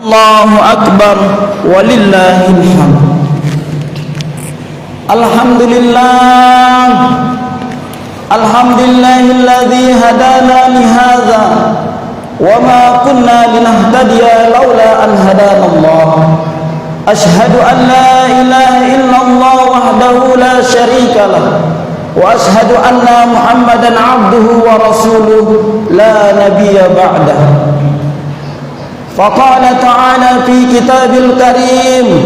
Allahu akbar walillahil hamd. Alhamdulillah, alhamdulillahilladzi hadana li hadza wa ma kunna linahtadiya laula an hadana Allah. Ashhadu an la ilaha illallah wahdahu la syarika lah wa ashhadu anna Muhammadan abduhu wa rasuluhu la nabiyya ba'dah. Faqala ta'ala fi kitabil karim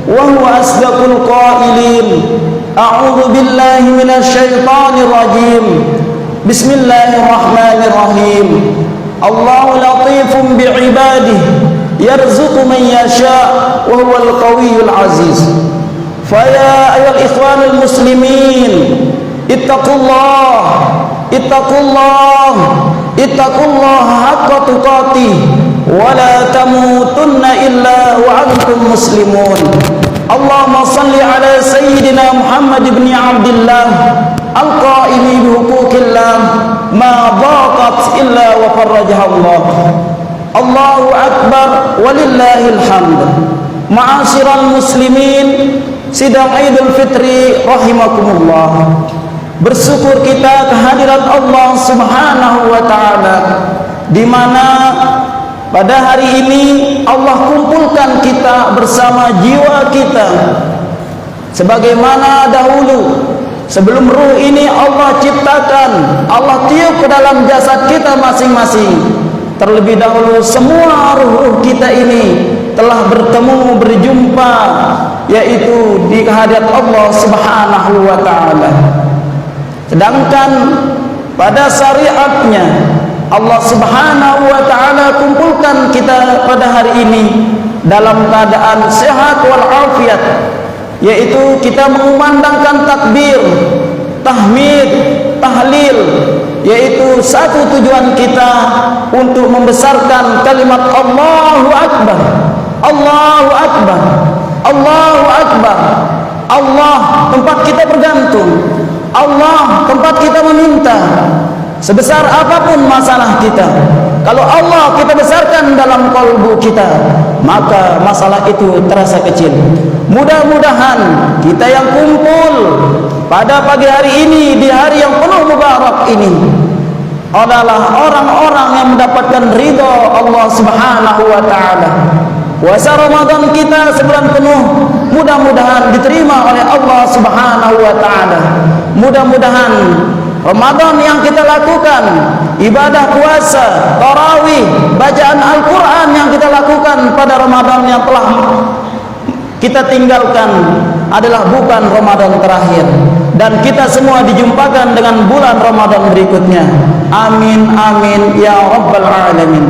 wa huwa asdaqul qailin. A'udzu billahi minasy syaithanir rajim. Bismillahirrahmanirrahim. Allahu latifun bi'ibadihi yarzuqu man yasha' wa huwal qawiyyul aziz. Fa ya ayyuhal ikhwanul muslimin, ittaqullah haqqa tuqatih wa la tamutunna illa wa antum muslimun. Allahumma salli ala sayyidina Muhammad ibn Abdullah al-qaimi bi huquqillah ma dhaqat illa wa farrajaha Allah. Allahu akbar walillahil hamd. Ma'asyiral muslimin, sidang Idul Fitri rahimakumullah. Bersyukur kita kehadirat Allah Subhanahu wa taala, di mana pada hari ini Allah kumpulkan kita bersama jiwa kita. Sebagaimana dahulu sebelum ruh ini Allah ciptakan, Allah tiup ke dalam jasad kita masing-masing. Terlebih dahulu semua ruh-ruh kita ini telah bertemu, berjumpa, yaitu di kehadirat Allah Subhanahu wa taala. Sedangkan pada syariatnya Allah Subhanahu wa taala kumpulkan kita pada hari ini dalam keadaan sehat walafiat, yaitu kita mengumandangkan takbir, tahmid, tahlil, yaitu satu tujuan kita untuk membesarkan kalimat Allahu akbar, Allahu akbar, Allahu akbar. Allah tempat kita bergantung, Allah tempat kita meminta. Sebesar apapun masalah kita, kalau Allah kita besarkan dalam kalbu kita, maka masalah itu terasa kecil. Mudah-mudahan kita yang kumpul pada pagi hari ini, di hari yang penuh mubarak ini, adalah orang-orang yang mendapatkan ridha Allah Subhanahu wa taala. Puasa Ramadan kita sebulan penuh mudah-mudahan diterima oleh Allah Subhanahu wa taala. Mudah-mudahan Ramadan yang kita lakukan, ibadah puasa, tarawih, bacaan Al-Quran yang kita lakukan pada Ramadan yang telah kita tinggalkan adalah bukan Ramadan terakhir, dan kita semua dijumpakan dengan bulan Ramadan berikutnya. Amin amin ya rabbal alamin.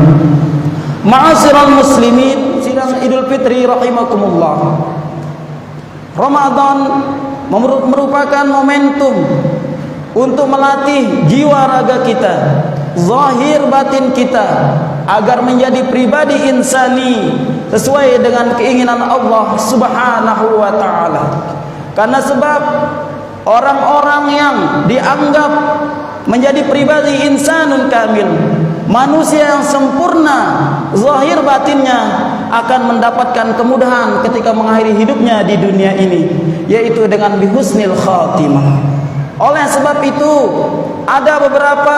Ma'asyiral muslimin, sidang Idul Fitri rahimakumullah. Ramadan merupakan momentum untuk melatih jiwa raga kita, zahir batin kita, agar menjadi pribadi insani sesuai dengan keinginan Allah Subhanahu wa taala. Karena sebab orang-orang yang dianggap menjadi pribadi insanun kamil, manusia yang sempurna zahir batinnya, akan mendapatkan kemudahan ketika mengakhiri hidupnya di dunia ini, yaitu dengan bihusnil khatimah. Oleh sebab itu, ada beberapa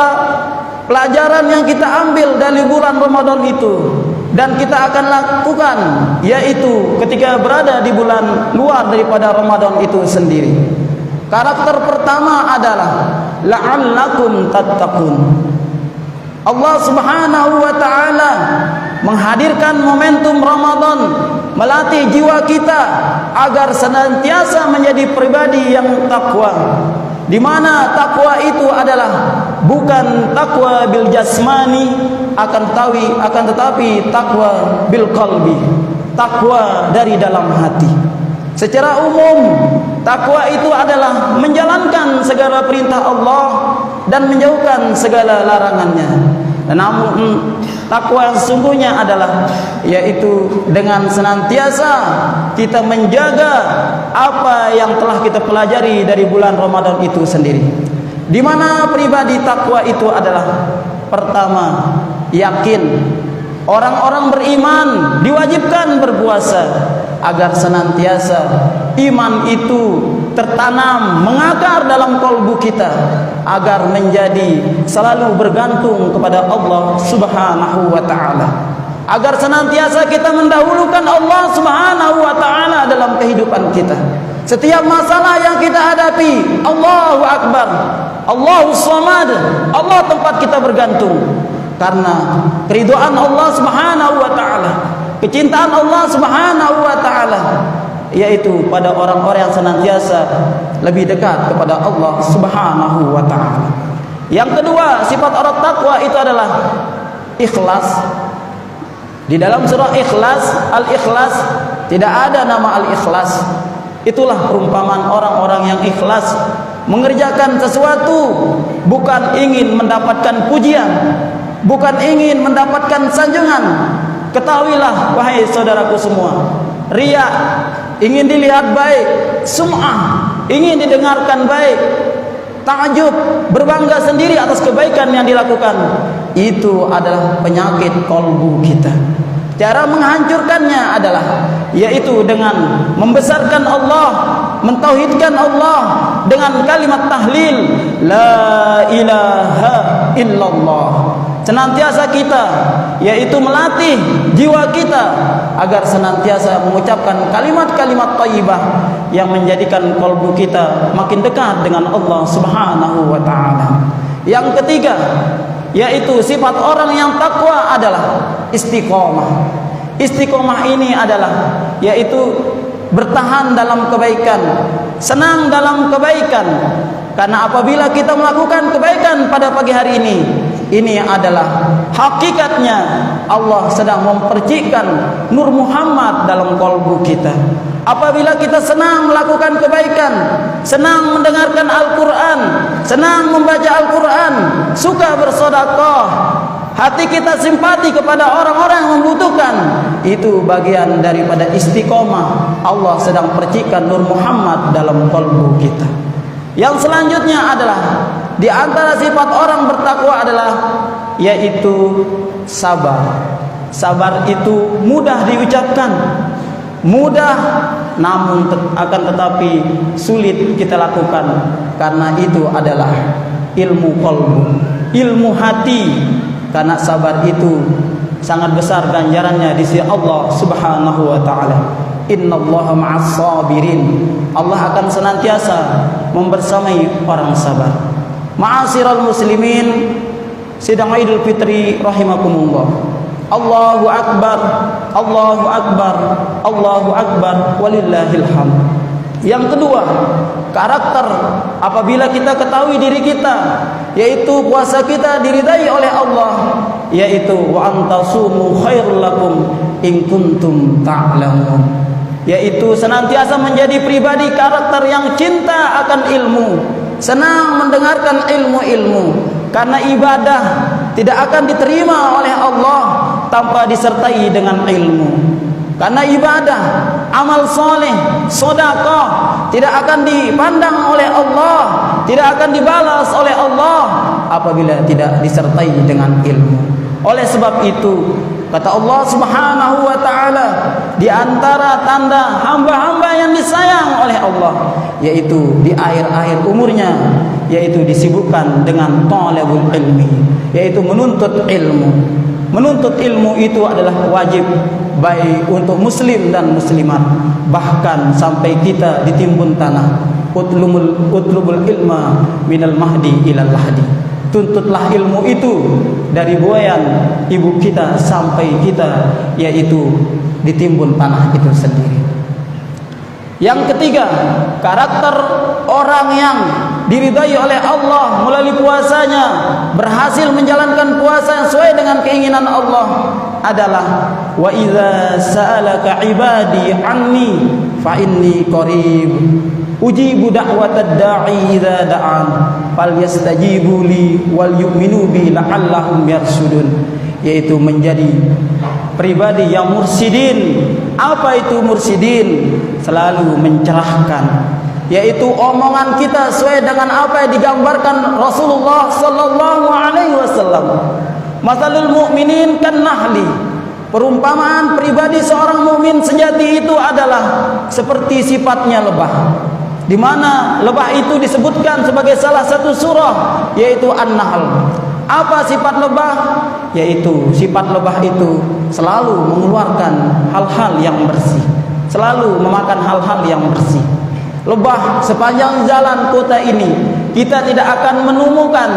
pelajaran yang kita ambil dari bulan Ramadan itu, dan kita akan lakukan, yaitu ketika berada di bulan luar daripada Ramadan itu sendiri. Karakter pertama adalah la'allakum tattaqun. Allah Subhanahu wa taala menghadirkan momentum Ramadan, melatih jiwa kita agar senantiasa menjadi pribadi yang takwa, di mana takwa itu adalah bukan takwa bil jasmani, akan tetapi takwa bil qalbi, takwa dari dalam hati. Secara umum, takwa itu adalah menjalankan segala perintah Allah dan menjauhkan segala larangannya. Namun takwa yang sesungguhnya adalah, yaitu dengan senantiasa kita menjaga apa yang telah kita pelajari dari bulan Ramadan itu sendiri. Di mana pribadi takwa itu adalah, pertama, yakin Orang-orang beriman diwajibkan berpuasa agar senantiasa iman itu tertanam, mengakar dalam kalbu kita, agar menjadi selalu bergantung kepada Allah Subhanahu wa taala, agar senantiasa kita mendahulukan Allah Subhanahu wa taala dalam kehidupan kita. Setiap masalah yang kita hadapi, Allahu Akbar, Allahus Samad, Allah tempat kita bergantung. Karena keridhaan Allah Subhanahu wa taala, kecintaan Allah Subhanahu wa taala, yaitu pada orang-orang yang senantiasa lebih dekat kepada Allah Subhanahu wa taala. Yang kedua, sifat orang takwa itu adalah ikhlas. Di dalam surah Ikhlas, Al-Ikhlas, tidak ada nama Al-Ikhlas. Itulah perumpamaan orang-orang yang ikhlas mengerjakan sesuatu bukan ingin mendapatkan pujian, bukan ingin mendapatkan sanjungan. Ketahuilah wahai saudaraku semua, riya, ingin dilihat baik, sum'ah, ingin didengarkan baik, ta'ajub, berbangga sendiri atas kebaikan yang dilakukan, itu adalah penyakit kalbu kita. Cara menghancurkannya adalah yaitu dengan membesarkan Allah, mentauhidkan Allah dengan kalimat tahlil la ilaha illallah. Senantiasa kita yaitu melatih jiwa kita agar senantiasa mengucapkan kalimat-kalimat thayyibah yang menjadikan kalbu kita makin dekat dengan Allah Subhanahu wa taala. Yang ketiga, yaitu sifat orang yang takwa adalah istiqomah. Istiqomah ini adalah yaitu bertahan dalam kebaikan, senang dalam kebaikan. Karena apabila kita melakukan kebaikan pada pagi hari ini adalah hakikatnya Allah sedang mempercikkan Nur Muhammad dalam kalbu kita. Apabila kita senang melakukan kebaikan, senang mendengarkan Al-Quran, senang membaca Al-Quran, suka bersedekah, hati kita simpati kepada orang-orang yang membutuhkan, itu bagian daripada istiqomah. Allah sedang percikkan Nur Muhammad dalam kalbu kita. Yang selanjutnya adalah di antara sifat orang bertakwa adalah yaitu sabar. Sabar itu mudah diucapkan, mudah, namun akan tetapi sulit kita lakukan, karena itu adalah ilmu qalbu, ilmu hati. Karena sabar itu sangat besar ganjarannya di sisi Allah Subhanahu wa taala. Innallaha ma'as sabirin. Allah akan senantiasa membersamai orang sabar. Ma'asyiral muslimin, sidang Idul Fitri rahimakumullah. Allahu akbar, Allahu akbar, Allahu akbar, walillahil hamd. Yang kedua, karakter apabila kita ketahui diri kita, yaitu puasa kita diridai oleh Allah, yaitu wa antasumu khairul lakum in kuntum ta'lamun. Yaitu senantiasa menjadi pribadi karakter yang cinta akan ilmu, senang mendengarkan ilmu-ilmu. Karena ibadah tidak akan diterima oleh Allah tanpa disertai dengan ilmu. Karena ibadah, amal soleh, sedekah tidak akan dipandang oleh Allah, tidak akan dibalas oleh Allah apabila tidak disertai dengan ilmu. Oleh sebab itu, kata Allah Subhanahu wa taala, di antara tanda hamba-hamba yang disayang oleh Allah, yaitu di akhir-akhir umurnya, yaitu disibukkan dengan talabul ilmi, yaitu menuntut ilmu. Menuntut ilmu itu adalah wajib baik untuk muslim dan muslimat, bahkan sampai kita ditimbun tanah. Utlubul ilma minal mahdi ilal lahdi. Tuntutlah ilmu itu dari buayan ibu kita sampai kita, yaitu ditimbun tanah itu sendiri. Yang ketiga, karakter orang yang diridai oleh Allah melalui puasanya, berhasil menjalankan puasa yang sesuai dengan keinginan Allah adalah wa idza sa'alaka ibadi anni fa inni qarib ujibu da'watad da'i idza da'an falyastajibu li wal yu'minu bi la'allahum yarsudun. Yaitu menjadi pribadi yang mursidin. Apa itu mursidin? Selalu mencerahkan, yaitu omongan kita sesuai dengan apa yang digambarkan Rasulullah sallallahu alaihi wasallam. Masalul mu'minin kan nahli Perumpamaan pribadi seorang mukmin sejati itu adalah seperti sifatnya lebah, di mana lebah itu disebutkan sebagai salah satu surah, yaitu An-Nahl. Apa sifat lebah? Yaitu sifat lebah itu selalu mengeluarkan hal-hal yang bersih, selalu memakan hal-hal yang bersih. Lebah sepanjang jalan kota ini kita tidak akan menemukan,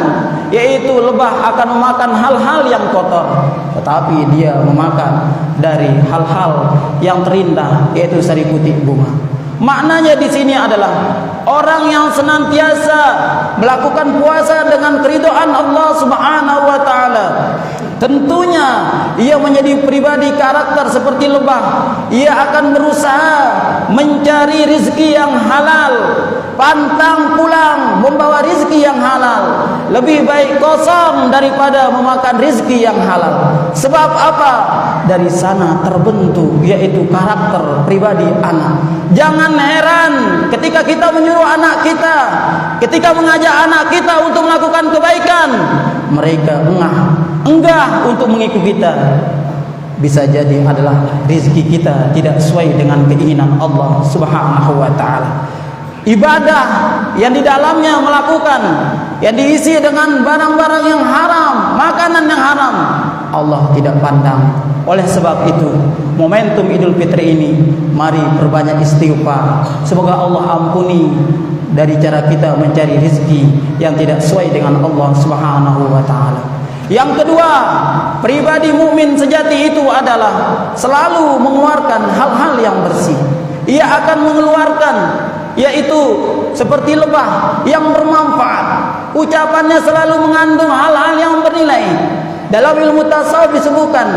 yaitu lebah akan memakan hal-hal yang kotor, tetapi dia memakan dari hal-hal yang terindah, yaitu sari putih bunga. Maknanya di sini adalah orang yang senantiasa melakukan puasa dengan keridhaan Allah Subhanahu wa taala, tentunya ia menjadi pribadi karakter seperti lebah. Ia akan berusaha mencari rezeki yang halal, pantang pulang membawa rezeki yang halal. Lebih baik kosong daripada memakan rezeki yang halal. Sebab apa? Dari sana terbentuk yaitu karakter pribadi anak. Jangan heran ketika kita menyuruh anak kita, ketika mengajak anak kita untuk melakukan kebaikan, mereka enggah untuk mengikuti kita. Bisa jadi adalah rezeki kita tidak sesuai dengan keinginan Allah Subhanahu wa taala. Ibadah yang di dalamnya melakukan, yang diisi dengan barang-barang yang haram, makanan yang haram, Allah tidak pandang. Oleh sebab itu, momentum Idul Fitri ini, mari perbanyak istighfar. Semoga Allah ampuni dari cara kita mencari rezeki yang tidak sesuai dengan Allah Subhanahu wa taala. Yang kedua, pribadi mukmin sejati itu adalah selalu mengeluarkan hal-hal yang bersih. Ia akan mengeluarkan, yaitu seperti lebah yang bermanfaat. Ucapannya selalu mengandung hal-hal yang bernilai. Dalam ilmu tasawuf disebutkan,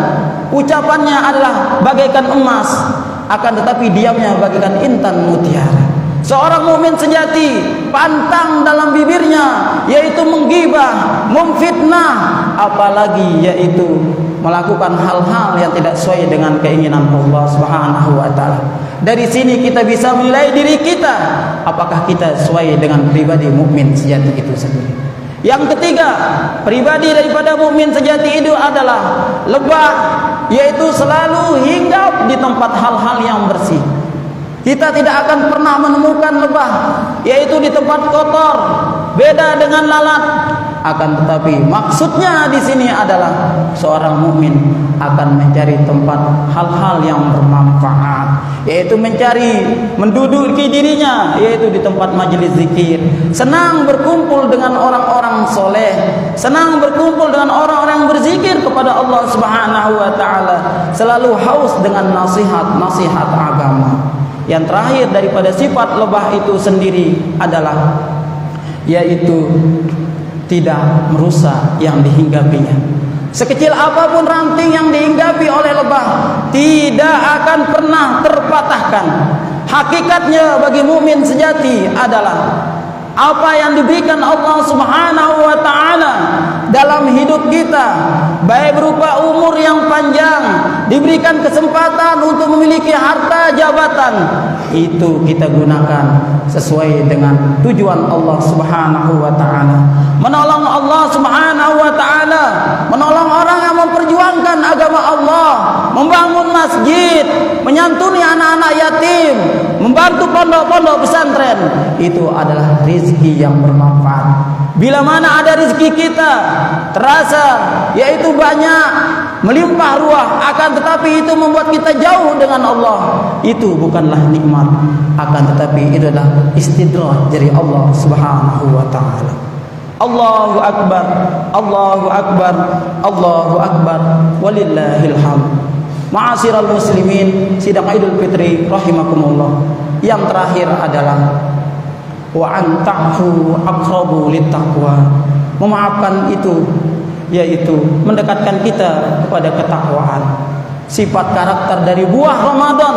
ucapannya adalah bagaikan emas, akan tetapi diamnya bagaikan intan mutiara. Seorang mukmin sejati pantang dalam bibirnya, yaitu menggibah, memfitnah, apalagi yaitu melakukan hal-hal yang tidak sesuai dengan keinginan Allah Subhanahu wa taala. Dari sini kita bisa menilai diri kita, apakah kita sesuai dengan pribadi mukmin sejati itu sendiri. Yang ketiga, pribadi daripada mukmin sejati itu adalah lebah, yaitu selalu hinggap di tempat hal-hal yang bersih. Kita tidak akan pernah menemukan lebah yaitu di tempat kotor, beda dengan lalat. Akan tetapi maksudnya di sini adalah seorang mukmin akan mencari tempat hal-hal yang bermanfaat, yaitu mencari menduduki dirinya yaitu di tempat majelis zikir, senang berkumpul dengan orang-orang soleh, senang berkumpul dengan orang-orang yang berzikir kepada Allah Subhanahu wa taala, selalu haus dengan nasihat agama. Yang terakhir daripada sifat lebah itu sendiri adalah yaitu tidak merusak yang dihinggapinya. Sekecil apapun ranting yang dihinggapi oleh lebah tidak akan pernah terpatahkan. Hakikatnya bagi mukmin sejati adalah apa yang diberikan Allah Subhanahu wa taala dalam hidup kita, baik berupa umur yang panjang, diberikan kesempatan untuk memiliki harta jabatan, itu kita gunakan sesuai dengan tujuan Allah Subhanahu wa taala. Menolong Allah Subhanahu wa taala, menolong orang yang memperjuangkan agama Allah, membangun masjid, menyantuni anak-anak yatim, membantu pondok-pondok pesantren, itu adalah rezeki yang bermanfaat. Bila mana ada rezeki kita terasa yaitu banyak, melimpah ruah, akan tetapi itu membuat kita jauh dengan Allah, itu bukanlah nikmat, akan tetapi itu adalah istidraj dari Allah Subhanahu wa taala. Allahu akbar, Allahu akbar, Allahu akbar, walillahil hamd. Ma'asyiral muslimin, sidang Idul Fitri rahimakumullah. Yang terakhir adalah wa anta'fu aqrabu littaqwa. Memaafkan itu yaitu mendekatkan kita kepada ketakwaan. Sifat karakter dari buah Ramadan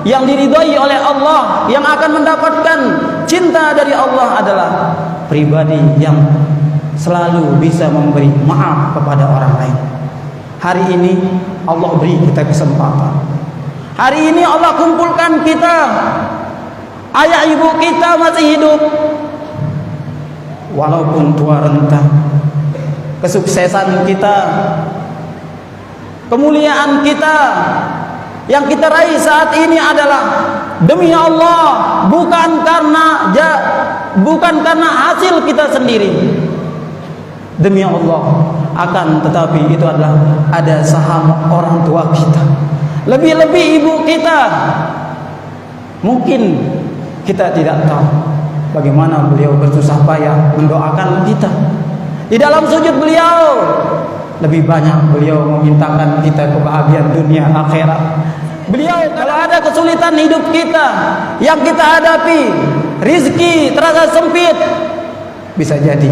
yang diridhai oleh Allah, yang akan mendapatkan cinta dari Allah adalah pribadi yang selalu bisa memberi maaf kepada orang lain. Hari ini Allah beri kita kesempatan. Hari ini Allah kumpulkan kita, ayah ibu kita masih hidup, walaupun tua renta. Kesuksesan kita, kemuliaan kita yang kita raih saat ini adalah demi Allah, bukan karena hasil kita sendiri. Demi Allah, akan tetapi itu adalah ada saham orang tua kita, lebih-lebih ibu kita. Mungkin kita tidak tahu bagaimana beliau bersusah payah mendoakan kita. Di dalam sujud beliau, lebih banyak beliau memintakan kita kebahagiaan dunia akhirat. Beliau kalau ada kesulitan hidup kita yang kita hadapi, rizki terasa sempit, bisa jadi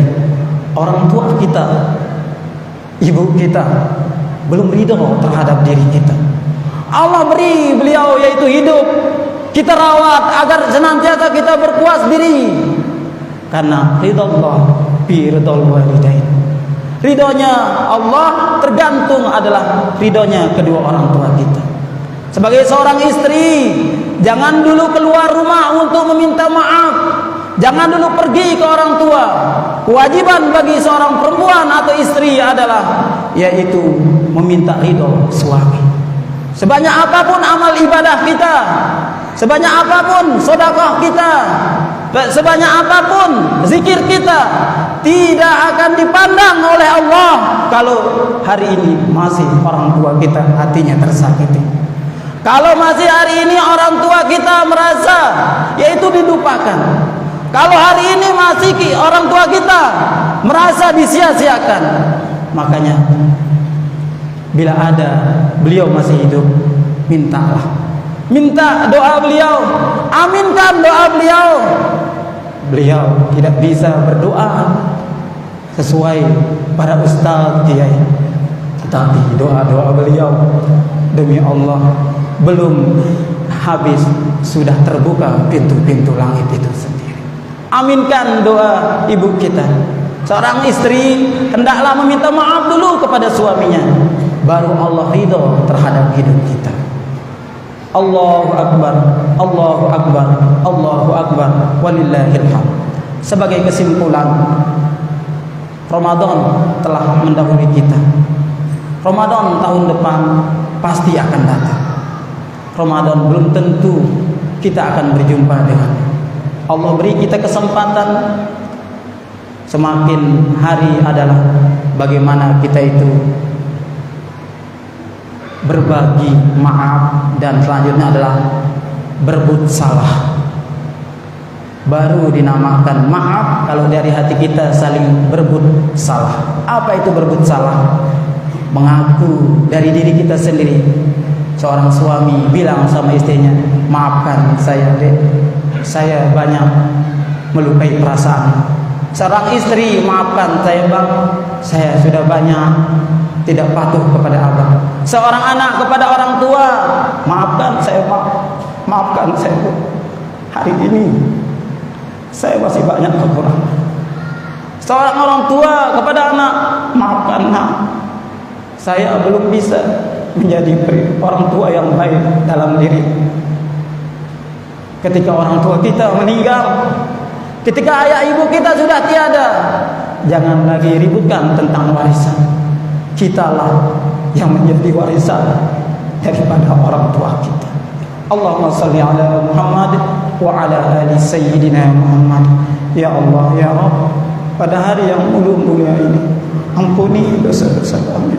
orang tua kita, ibu kita belum ridho terhadap diri kita. Allah beri beliau yaitu hidup, kita rawat agar senantiasa kita berpuas diri, karena ridho Allah bi ridhol walidain. Ridhonya Allah tergantung adalah ridhonya kedua orang tua kita. Sebagai seorang istri, jangan dulu keluar rumah untuk meminta maaf. Jangan dulu pergi ke orang tua. Kewajiban bagi seorang perempuan atau istri adalah yaitu meminta ridho suami. Sebanyak apapun amal ibadah kita, sebanyak apapun sedekah kita, sebanyak apapun zikir kita, tidak akan dipandang oleh Allah kalau hari ini masih orang tua kita hatinya tersakiti. Kalau masih hari ini orang tua kita merasa yaitu dilupakan. Kalau hari ini masih orang tua kita merasa disia-siakan, makanya bila ada beliau masih hidup, mintalah, minta doa beliau, aminkan doa beliau. Beliau tidak bisa berdoa sesuai para ustaz kiai, tetapi doa-doa beliau demi Allah belum habis sudah terbuka pintu-pintu langit itu sendiri. Aminkan doa ibu kita. Seorang istri hendaklah meminta maaf dulu kepada suaminya, baru Allah ridho terhadap hidup kita. Allahu Akbar, Allahu Akbar, Allahu Akbar, walillahil hamd. Sebagai kesimpulan, Ramadan telah mendahului kita. Ramadan tahun depan pasti akan datang. Ramadan belum tentu kita akan berjumpa dengan Allah. Beri kita kesempatan. Semakin hari adalah bagaimana kita itu berbagi maaf, dan selanjutnya adalah berbut salah. Baru dinamakan maaf kalau dari hati kita saling berbut salah. Apa itu berbut salah? Mengaku dari diri kita sendiri. Seorang suami bilang sama istrinya, maafkan saya dek, saya banyak melukai perasaan. Seorang istri, maafkan saya bang, saya sudah banyak tidak patuh kepada abang. Seorang anak kepada orang tua, maafkan saya bang, maafkan saya bu, hari ini saya masih banyak kekurangan. Seorang orang tua kepada anak, maafkan nak, saya belum bisa menjadi orang tua yang baik dalam diri. Ketika orang tua kita meninggal, ketika ayah ibu kita sudah tiada, jangan lagi ributkan tentang warisan. Kitalah yang menjadi warisan daripada orang tua kita. Allahumma salli ala Muhammad wa ala ali sayyidina Muhammad. Ya Allah, ya Rabb, pada hari yang mulia ini, ampuni dosa-dosa kami.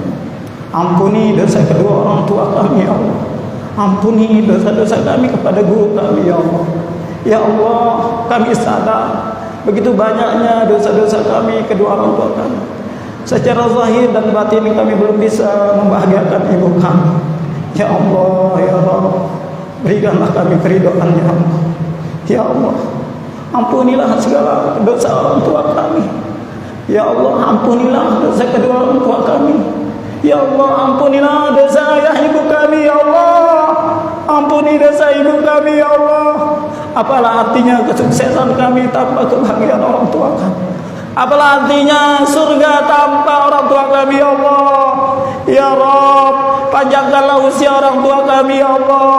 Ampuni dosa kedua orang tua kami, ya Allah. Ampuni dosa-dosa kami kepada guru kami, ya Allah. Ya Allah, kami sadar begitu banyaknya dosa-dosa kami kedua orang tua kami. Secara zahir dan batin kami belum bisa membahagiakan ibu kami. Ya Allah, ya Allah, berikanlah kami keridhaan, ya Allah. Ya Allah, ampunilah segala dosa orang tua kami. Ya Allah, ampunilah dosa kedua orang tua kami. Ya Allah, ampunilah dosa ayah ibu kami, ya Allah. Ampuni dosa ibu kami, ya Allah. Apalah artinya kesuksesan kami tanpa kebahagiaan orang tua kami? Apalah artinya surga tanpa orang tua kami, ya Allah. Ya Rabb, panjangkanlah usia orang tua kami, ya Allah.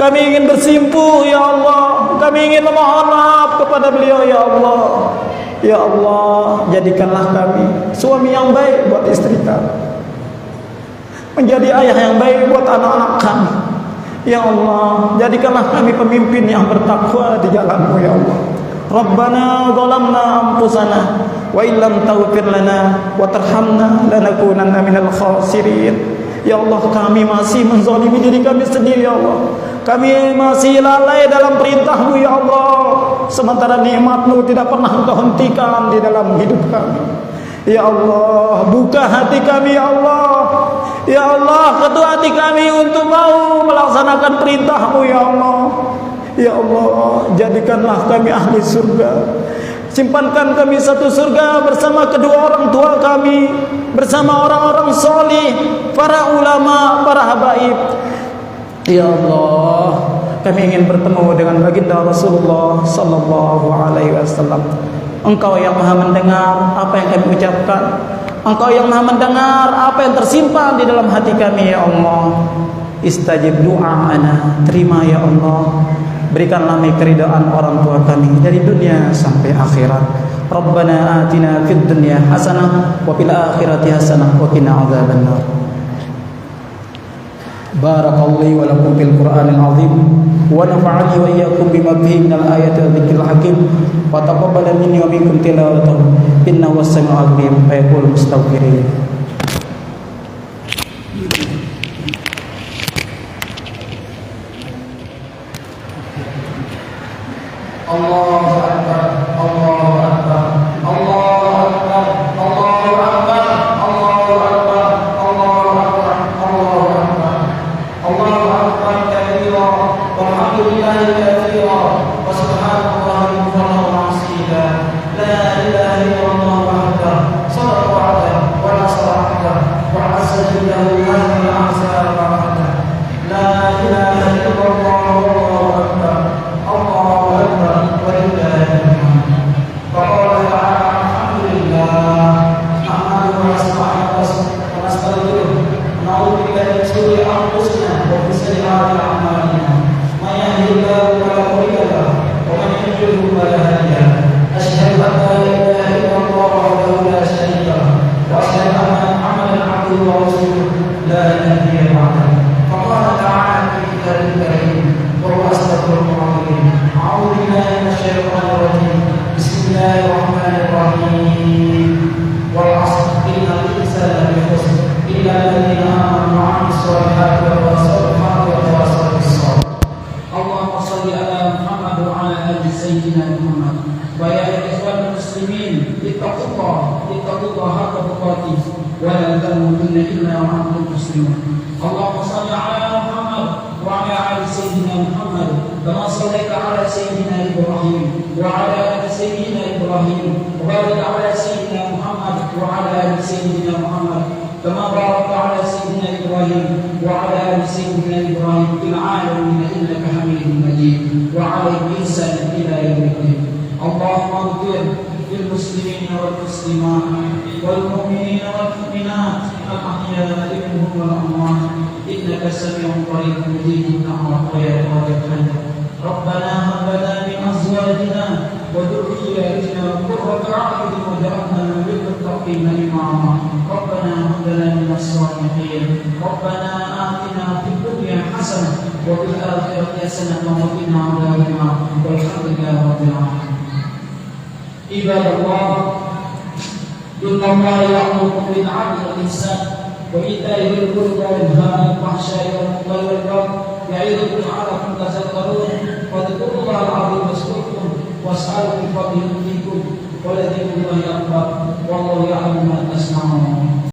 Kami ingin bersimpuh, ya Allah. Kami ingin memohon maaf kepada beliau, ya Allah. Ya Allah, jadikanlah kami suami yang baik buat istri kami. menjadi ayah yang baik buat anak-anak kami. Ya Allah, jadikanlah kami pemimpin yang bertakwa di jalan-Mu ya Allah. Rabbana zalamna anfusana wa illam taghfir lana wa tarhamna lanakunanna minal khasirin. Ya Allah, kami masih menzalimi diri kami sendiri ya Allah. Kami masih lalai dalam perintah-Mu ya Allah. Sementara nikmat-Mu tidak pernah Engkau hentikan di dalam hidup kami. Ya Allah, buka hati kami ya Allah. Ya Allah, ketua hati kami untuk mau melaksanakan perintah-Mu ya Allah. Ya Allah, jadikanlah kami ahli surga. Simpankan kami satu surga bersama kedua orang tua kami, bersama orang-orang soleh, para ulama, para habaib. Ya Allah, kami ingin bertemu dengan baginda Rasulullah sallallahu alaihi wasallam. Engkau yang Maha mendengar apa yang kami ucapkan. Engkau yang Maha mendengar apa yang tersimpan di dalam hati kami ya Allah. Istajib du'a'ana, terima ya Allah. Berikanlah keridhaan orang tua kami dari dunia sampai akhirat. Rabbana atina fid dunya hasanah wa fil akhirati hasanah wa qina adzabannar. Barakallahu li wa lakum fil Qur'anil azim wa nafa'ani wa iyyakum bima fihi minal ayati wa dzikril hakim wa taqabbala minni wa minkum tilawatahu innahu was-sami'ul 'alim wa yaqul mustaghfirin. Allahu akbar, Allahu akbar, Allahu akbar, Allahu akbar, Allahu akbar, Allahu akbar, Allahu akbar, Allahu akbar kabira, walhamdulillahi katsira, wa subhanallahi bukratan wa asila. La ilaha illallah wahdahu, sadaqa wa'dahu, wa nasara 'abdahu, wa 'azza jallahu hadhihi al-ahzab wahdahu. La ilaha illallah wallahu akbar. Allahu akbar walillahi alhamd. Qala ta'ala alhamdulillah nahmaduhu wa nasta'inuhu wa na'udzu billahi min shururi anfusina wa min sayyi'ati a'malina. May yahdihillahu fala mudilla lahu wa man yudlil fala hadiya lahu. Asyhadu an la ilaha illallah wahdahu la syarika lahu wa asyhadu anna Muhammadan 'abduhu wa rasuluhu la nabiyya ba'dahu. Qala ta'ala fi kitabihil karim wa huwa asdaqul qa'ilin. أعوذ بالله من الشيطان الرجيم. بسم الله الرحمن الرحيم. والعصر إن الإنسان لفي خسر إلا الذين آمنوا وعملوا الصالحات وتواصوا بالحق وتواصوا بالصبر. اللهم صل على محمد وعلى آل سيدنا محمد. ويا إخوان المسلمين اتقوا الله حق تقاته ولا تموتن إلا وأنتم مسلمون. اللهم صل على محمد وعلى آل سيدنا محمد كما صليت على سيدنا إبراهيم وعلى آل سيدنا إبراهيم وبارك على سيدنا محمد وعلى آل سيدنا محمد كما باركت على سيدنا إبراهيم وعلى آل سيدنا إبراهيم في العالمين إنك حميد مجيد وعليك إحسان إلى يوم الدين. اللهم اغفر للمسلمين والمسلمات والمؤمنين والمؤمنات الأحياء منهم والأموات إنك سميع قريب مجيب الدعوات ويا قاضي الحاجة. ربنا هب لنا من أزواجنا وذرياتنا قرة أعين واجعلنا للمتقين إماما. ربنا هب لنا من الصالحين. ربنا آتنا في الدنيا حسنة وفي الآخرة حسنة وقنا عذاب النار والحمد لله رب العالمين. عباد الله إن الله يأمركم بالعدل والإحسان وإيتاء ذي القربى وينهى عن الفحشاء والمنكر والبغي يعظكم لعلكم تذكرون. واذكروا الله العظيم يذكركم واسألوا من فضله يؤتيكم ولذكر الله أكبر والله يعلم ما تصنعون.